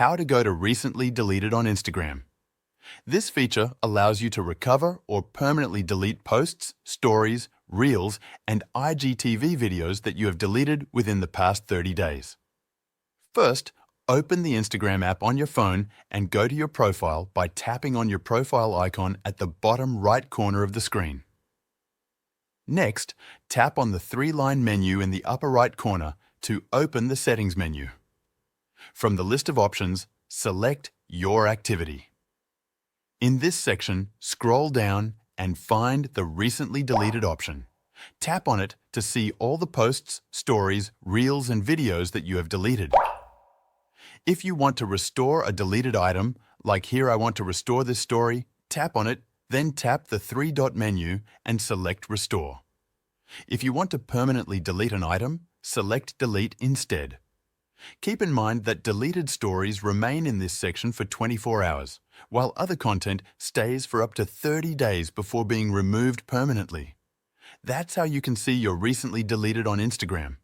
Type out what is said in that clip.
How to go to recently deleted on Instagram. This feature allows you to recover or permanently delete posts, stories, reels, and IGTV videos that you have deleted within the past 30 days. First, open the Instagram app on your phone and go to your profile by tapping on your profile icon at the bottom right corner of the screen. Next, tap on the three-line menu in the upper right corner to open the Settings menu. From the list of options, select Your Activity. In this section, scroll down and find the Recently Deleted option. Tap on it to see all the posts, stories, reels, and videos that you have deleted. If you want to restore a deleted item, like here I want to restore this story, tap on it, then tap the three-dot menu and select Restore. If you want to permanently delete an item, select Delete instead. Keep in mind that deleted stories remain in this section for 24 hours, while other content stays for up to 30 days before being removed permanently. That's how you can see your recently deleted on Instagram.